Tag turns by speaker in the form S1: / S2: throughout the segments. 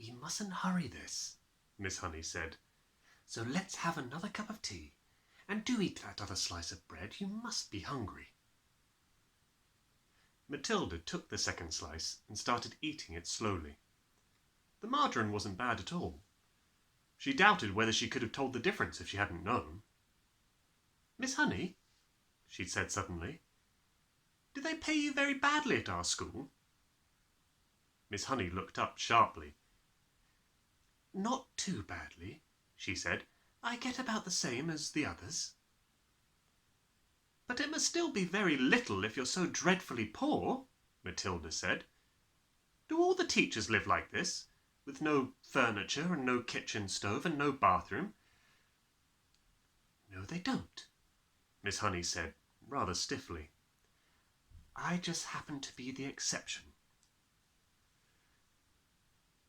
S1: We mustn't hurry this, Miss Honey said. So let's have another cup of tea. And do eat that other slice of bread. You must be hungry. Matilda took the second slice and started eating it slowly. The margarine wasn't bad at all. She doubted whether she could have told the difference if she hadn't known. Miss Honey, she said suddenly, do they pay you very badly at our school? Miss Honey looked up sharply. Not too badly, she said. I get about the same as the others. But it must still be very little if you're so dreadfully poor, Matilda said. Do all the teachers live like this, with no furniture and no kitchen stove and no bathroom? No, they don't, Miss Honey said, rather stiffly. I just happen to be the exception.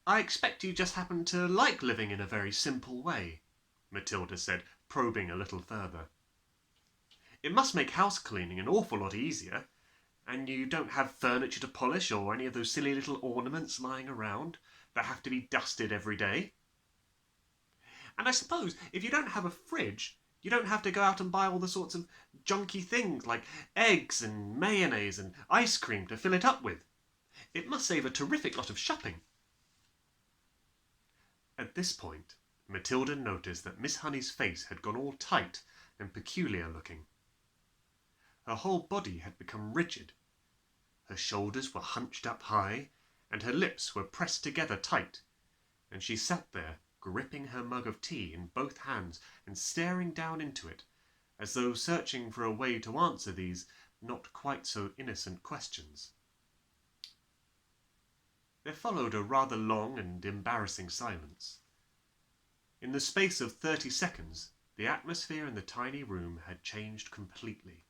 S1: I expect you just happen to like living in a very simple way, Matilda said, probing a little further. It must make house cleaning an awful lot easier, and you don't have furniture to polish or any of those silly little ornaments lying around that have to be dusted every day. And I suppose if you don't have a fridge, you don't have to go out and buy all the sorts of junky things like eggs and mayonnaise and ice cream to fill it up with. It must save a terrific lot of shopping. At this point, Matilda noticed that Miss Honey's face had gone all tight and peculiar looking. Her whole body had become rigid. Her shoulders were hunched up high, and her lips were pressed together tight, and she sat there, gripping her mug of tea in both hands and staring down into it, as though searching for a way to answer these not quite so innocent questions. There followed a rather long and embarrassing silence. In the space of 30 seconds, the atmosphere in the tiny room had changed completely,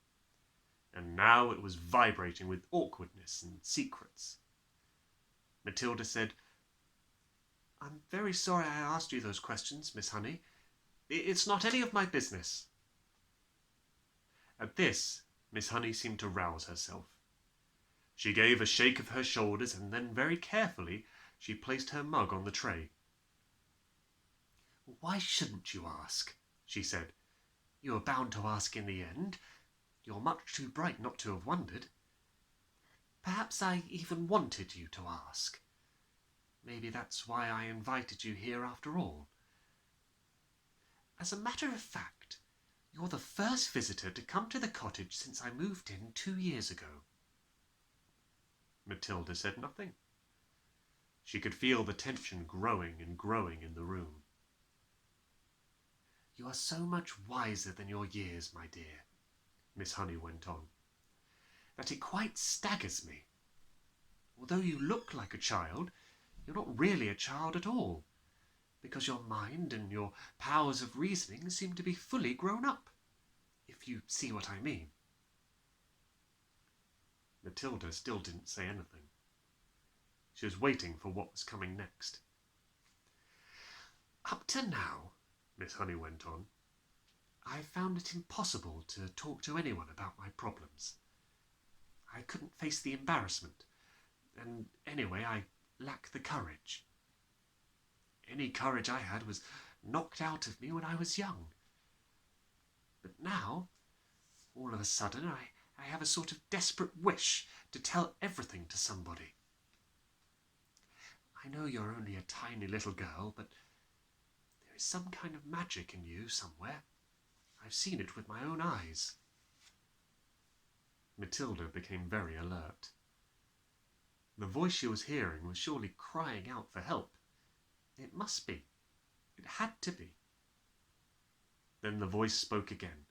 S1: and now it was vibrating with awkwardness and secrets. Matilda said, I'm very sorry I asked you those questions, Miss Honey. It's not any of my business. At this, Miss Honey seemed to rouse herself. She gave a shake of her shoulders, and then very carefully she placed her mug on the tray. Why shouldn't you ask? She said. You are bound to ask in the end. You're much too bright not to have wondered. Perhaps I even wanted you to ask. Maybe that's why I invited you here after all. As a matter of fact, you're the first visitor to come to the cottage since I moved in 2 years ago. Matilda said nothing. She could feel the tension growing and growing in the room. You are so much wiser than your years, my dear, Miss Honey went on, that it quite staggers me. Although you look like a child, you're not really a child at all, because your mind and your powers of reasoning seem to be fully grown up, if you see what I mean. Matilda still didn't say anything. She was waiting for what was coming next. Up to now, Miss Honey went on, I found it impossible to talk to anyone about my problems. I couldn't face the embarrassment, and anyway, I lacked the courage. Any courage I had was knocked out of me when I was young. But now, all of a sudden, I have a sort of desperate wish to tell everything to somebody. I know you're only a tiny little girl, but there is some kind of magic in you somewhere. I've seen it with my own eyes. Matilda became very alert. The voice she was hearing was surely crying out for help. It must be. It had to be. Then the voice spoke again.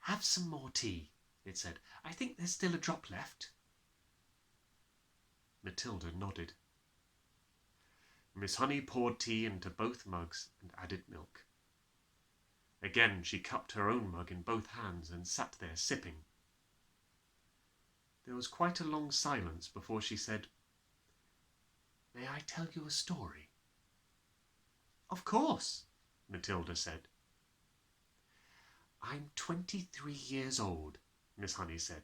S1: Have some more tea, it said. I think there's still a drop left. Matilda nodded. Miss Honey poured tea into both mugs and added milk. Again she cupped her own mug in both hands and sat there sipping. There was quite a long silence before she said, May I tell you a story? Of course, Matilda said. I'm 23 years old, Miss Honey said,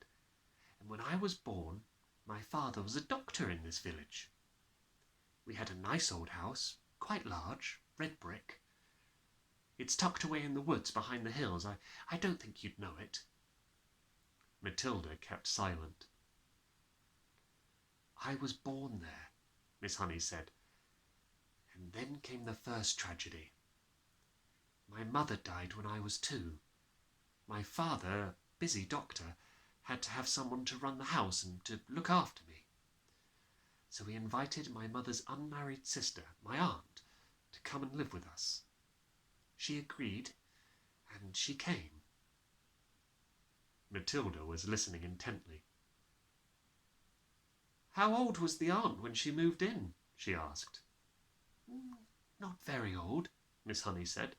S1: and when I was born, my father was a doctor in this village. We had a nice old house, quite large, red brick. It's tucked away in the woods behind the hills. I don't think you'd know it." Matilda kept silent. "I was born there," Miss Honey said. "And then came the first tragedy. My mother died when I was 2. My father, a busy doctor, had to have someone to run the house and to look after me. So he invited my mother's unmarried sister, my aunt, to come and live with us. She agreed, and she came." Matilda was listening intently. "How old was the aunt when she moved in?" she asked. "Not very old," Miss Honey said.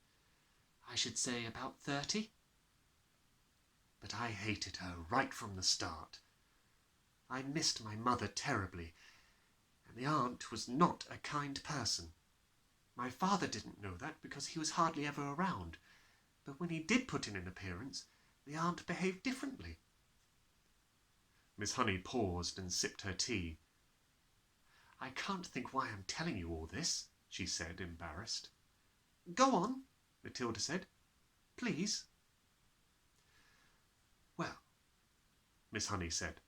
S1: "I should say about 30. But I hated her right from the start. I missed my mother terribly, and the aunt was not a kind person. My father didn't know that because he was hardly ever around, but when he did put in an appearance, the aunt behaved differently." Miss Honey paused and sipped her tea. "I can't think why I'm telling you all this," she said, embarrassed. "Go on," Matilda said. "Please." "Well," Miss Honey said,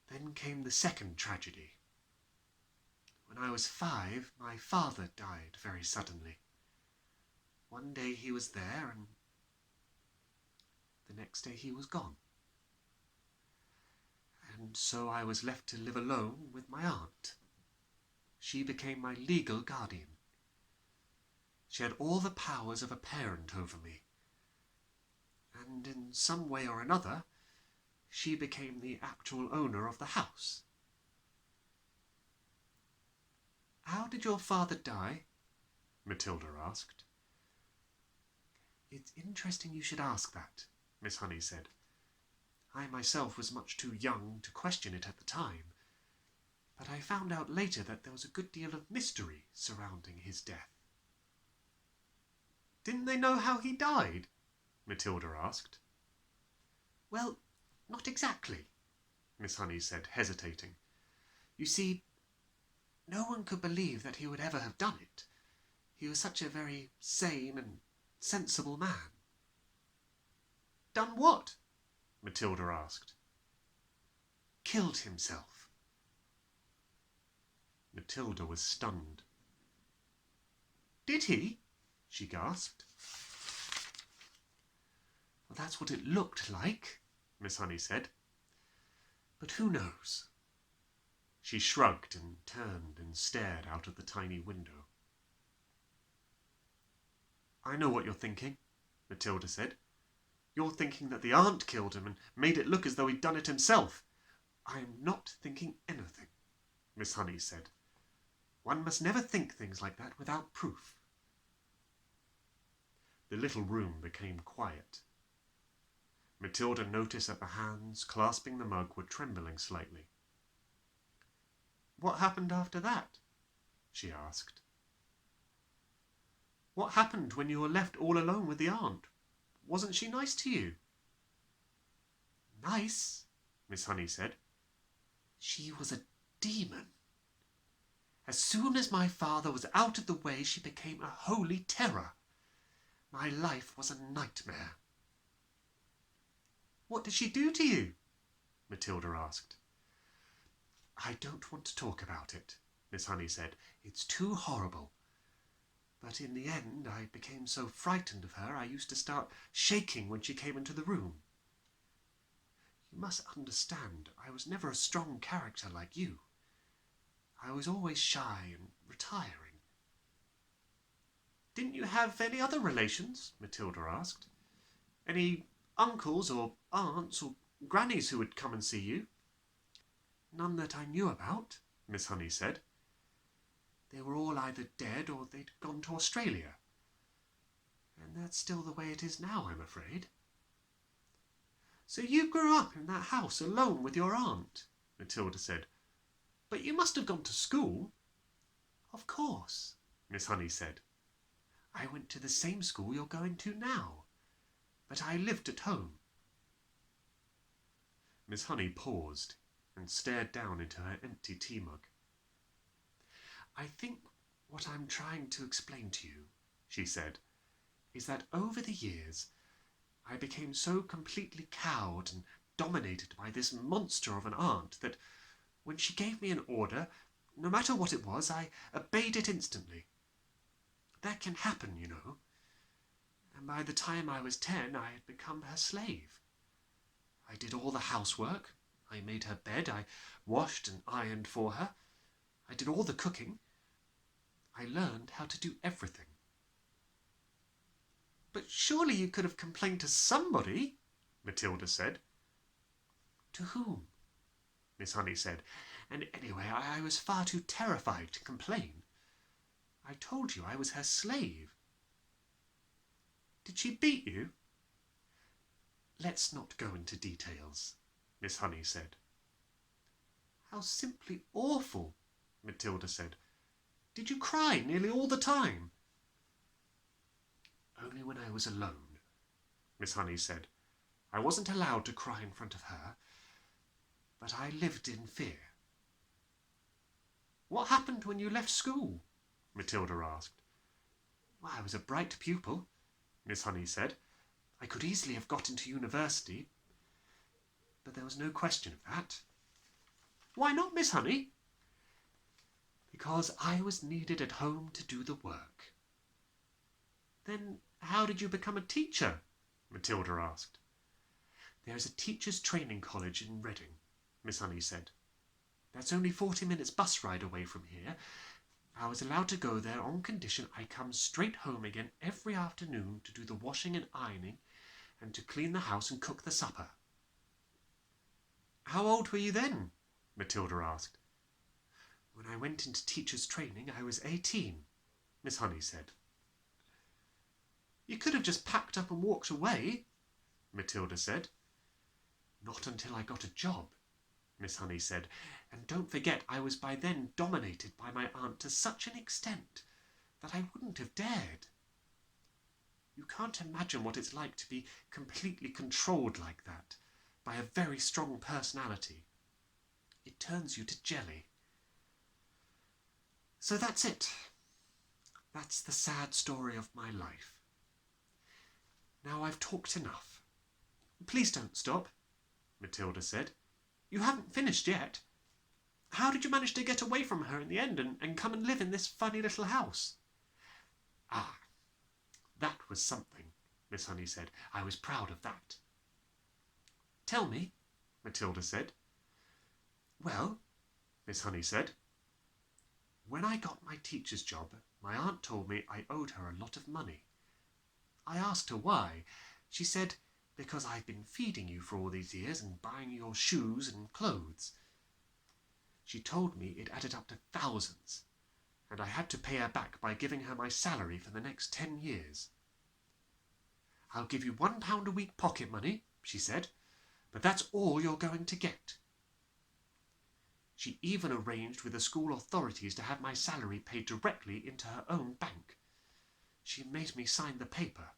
S1: "then came the second tragedy. When I was 5, my father died very suddenly. One day he was there, and the next day he was gone. And so I was left to live alone with my aunt. She became my legal guardian. She had all the powers of a parent over me. And in some way or another, she became the actual owner of the house." "How did your father die?" Matilda asked. "It's interesting you should ask that," Miss Honey said. "I myself was much too young to question it at the time, but I found out later that there was a good deal of mystery surrounding his death." "Didn't they know how he died?" Matilda asked. "Well, not exactly," Miss Honey said, hesitating. "You see, no one could believe that he would ever have done it. He was such a very sane and sensible man." "Done what?" Matilda asked. "Killed himself." Matilda was stunned. "Did he?" she gasped. "Well, that's what it looked like," Miss Honey said. "But who knows?" She shrugged and turned and stared out of the tiny window. "I know what you're thinking," Matilda said. "You're thinking that the aunt killed him and made it look as though he'd done it himself." "I'm not thinking anything," Miss Honey said. "One must never think things like that without proof." The little room became quiet. Matilda noticed that the hands clasping the mug were trembling slightly. "What happened after that?" she asked. "What happened when you were left all alone with the aunt? Wasn't she nice to you?" "Nice?" Miss Honey said. "She was a demon. As soon as my father was out of the way, she became a holy terror. My life was a nightmare." "What did she do to you?" Matilda asked. "I don't want to talk about it," Miss Honey said. "It's too horrible. But in the end, I became so frightened of her, I used to start shaking when she came into the room. You must understand, I was never a strong character like you. I was always shy and retiring." "Didn't you have any other relations?" Matilda asked. "Any uncles or aunts or grannies who would come and see you?" "None that I knew about," Miss Honey said. "They were all either dead or they'd gone to Australia. And that's still the way it is now, I'm afraid." "So you grew up in that house alone with your aunt?" Matilda said. "But you must have gone to school." "Of course," Miss Honey said. "I went to the same school you're going to now. But I lived at home." Miss Honey paused and stared down into her empty tea mug. I think what I'm trying to explain to you, she said, is that over the years I became so completely cowed and dominated by this monster of an aunt that when she gave me an order, no matter what it was, I obeyed it instantly. That can happen, you know. And by the time I was 10, I had become her slave. I did all the housework. I made her bed. I washed and ironed for her. I did all the cooking. I learned how to do everything. But surely you could have complained to somebody, Matilda said. To whom? Miss Honey said. And anyway, I was far too terrified to complain. I told you I was her slave. Did she beat you? Let's not go into details, Miss Honey said. How simply awful, Matilda said. Did you cry nearly all the time? Only when I was alone, Miss Honey said. I wasn't allowed to cry in front of her, but I lived in fear. What happened when you left school? Matilda asked. Well, I was a bright pupil, Miss Honey said. I could easily have got into university, but there was no question of that. Why not, Miss Honey? Because I was needed at home to do the work. Then how did you become a teacher? Matilda asked. There is a teachers' training college in Reading, Miss Honey said. That's only 40 minutes bus ride away from here. I was allowed to go there on condition I come straight home again every afternoon to do the washing and ironing and to clean the house and cook the supper. How old were you then? Matilda asked. When I went into teacher's training, I was 18, Miss Honey said. You could have just packed up and walked away, Matilda said. Not until I got a job, Miss Honey said, and don't forget I was by then dominated by my aunt to such an extent that I wouldn't have dared. You can't imagine what it's like to be completely controlled like that by a very strong personality. It turns you to jelly. So that's it. That's the sad story of my life. Now I've talked enough. Please don't stop, Matilda said. You haven't finished yet. How did you manage to get away from her in the end and come and live in this funny little house? Ah, that was something, Miss Honey said. I was proud of that. Tell me, Matilda said. Well, Miss Honey said, when I got my teacher's job, my aunt told me I owed her a lot of money. I asked her why. She said, because I've been feeding you for all these years and buying your shoes and clothes. She told me it added up to thousands, and I had to pay her back by giving her my salary for the next 10 years. I'll give you £1 a week pocket money, she said, but that's all you're going to get. She even arranged with the school authorities to have my salary paid directly into her own bank. She made me sign the paper.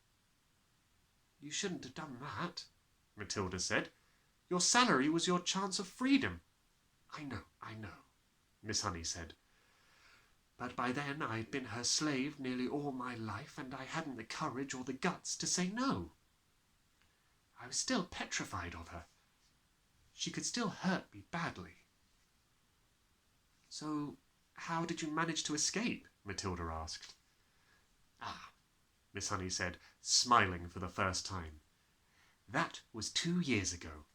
S1: You shouldn't have done that, Matilda said. Your salary was your chance of freedom. I know, Miss Honey said. But by then I'd been her slave nearly all my life, and I hadn't the courage or the guts to say no. I was still petrified of her. She could still hurt me badly. So, how did you manage to escape? Matilda asked. Ah, Miss Honey said, smiling for the first time. That was 2 years ago.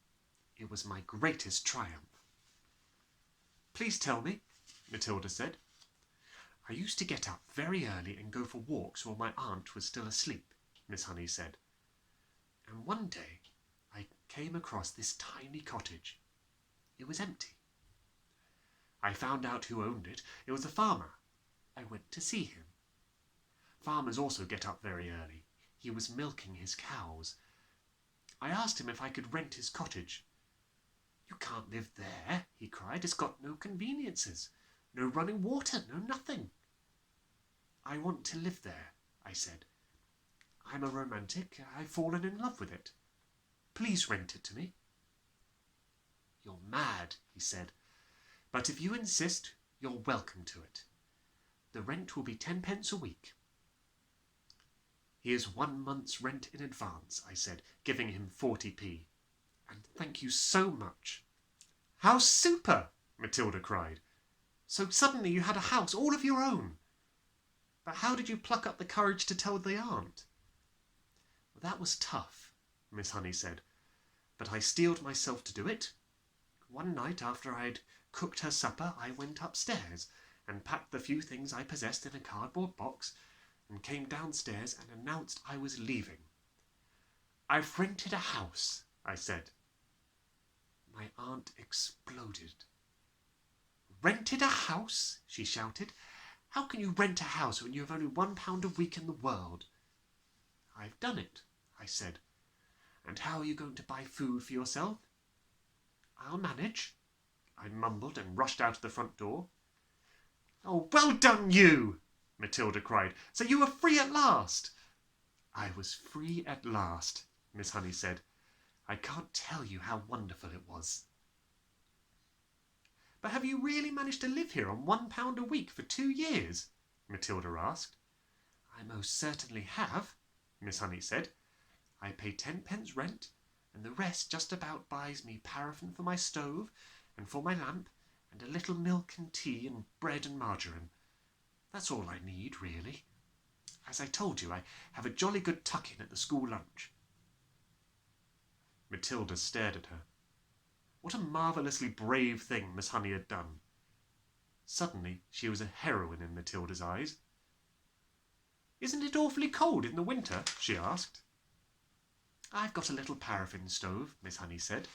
S1: It was my greatest triumph. Please tell me, Matilda said. I used to get up very early and go for walks while my aunt was still asleep, Miss Honey said. And one day I came across this tiny cottage. It was empty. I found out who owned it. It was a farmer. I went to see him. Farmers also get up very early. He was milking his cows. I asked him if I could rent his cottage. You can't live there, he cried. It's got no conveniences. No running water, no nothing. I want to live there, I said. I'm a romantic. I've fallen in love with it. Please rent it to me. You're mad, he said. But if you insist, you're welcome to it. The rent will be 10 pence a week. Here's 1 month's rent in advance, I said, giving him 40p. And thank you so much. How super! Matilda cried. So suddenly you had a house all of your own. But how did you pluck up the courage to tell the aunt? Well, that was tough, Miss Honey said, but I steeled myself to do it. One night after I'd cooked her supper, I went upstairs and packed the few things I possessed in a cardboard box and came downstairs and announced I was leaving. I've rented a house, I said. My aunt exploded. Rented a house? She shouted. How can you rent a house when you have only £1 a week in the world? I've done it, I said. And how are you going to buy food for yourself? I'll manage, I mumbled and rushed out of the front door. Oh, well done you, Matilda cried. So you were free at last. I was free at last, Miss Honey said. I can't tell you how wonderful it was. But have you really managed to live here on £1 a week for 2 years? Matilda asked. I most certainly have, Miss Honey said. I pay 10 pence rent, and the rest just about buys me paraffin for my stove and for my lamp, and a little milk and tea and bread and margarine. That's all I need, really. As I told you, I have a jolly good tuck-in at the school lunch. Matilda stared at her. What a marvellously brave thing Miss Honey had done. Suddenly she was a heroine in Matilda's eyes. Isn't it awfully cold in the winter? She asked. I've got a little paraffin stove, Miss Honey said.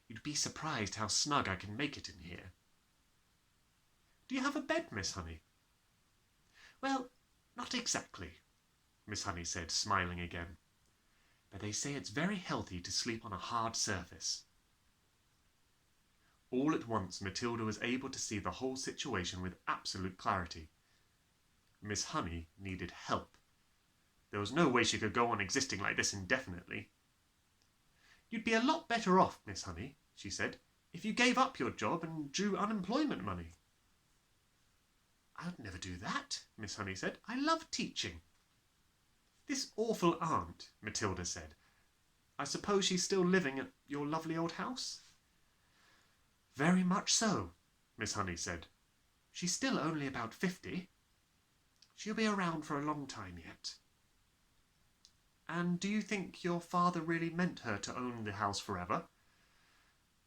S1: You'd be surprised how snug I can make it in here. Do you have a bed, Miss Honey? Well, not exactly, Miss Honey said, smiling again. But they say it's very healthy to sleep on a hard surface. All at once Matilda was able to see the whole situation with absolute clarity. Miss Honey needed help. There was no way she could go on existing like this indefinitely. You'd be a lot better off, Miss Honey, she said, if you gave up your job and drew unemployment money. I'd never do that, Miss Honey said. I love teaching. This awful aunt, Matilda said. I suppose she's still living at your lovely old house? Very much so, Miss Honey said. She's still only about 50. She'll be around for a long time yet. And do you think your father really meant her to own the house forever?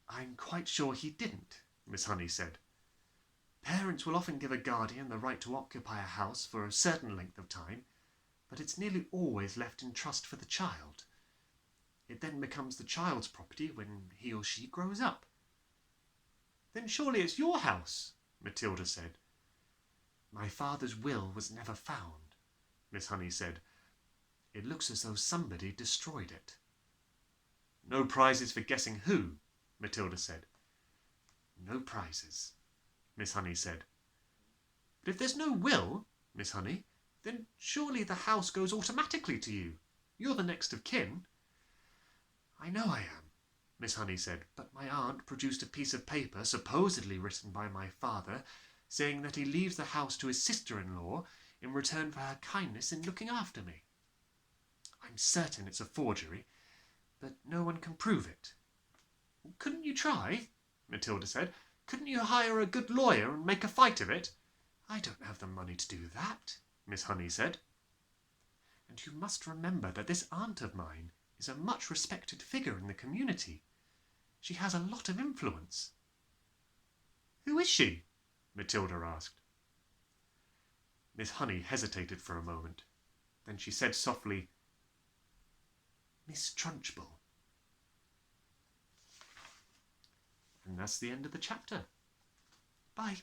S1: I'm quite sure he didn't, Miss Honey said. Parents will often give a guardian the right to occupy a house for a certain length of time, but it's nearly always left in trust for the child. It then becomes the child's property when he or she grows up. Then surely it's your house, Matilda said. My father's will was never found, Miss Honey said. It looks as though somebody destroyed it. No prizes for guessing who, Matilda said. No prizes, Miss Honey said. But if there's no will, Miss Honey, then surely the house goes automatically to you. You're the next of kin. I know I am, Miss Honey said, but my aunt produced a piece of paper, supposedly written by my father, saying that he leaves the house to his sister-in-law in return for her kindness in looking after me. I'm certain it's a forgery, but no one can prove it. Couldn't you try? Matilda said. Couldn't you hire a good lawyer and make a fight of it? I don't have the money to do that, Miss Honey said. And you must remember that this aunt of mine is a much respected figure in the community. She has a lot of influence. Who is she? Matilda asked. Miss Honey hesitated for a moment. Then she said softly, Miss Trunchbull. And that's the end of the chapter. Bye.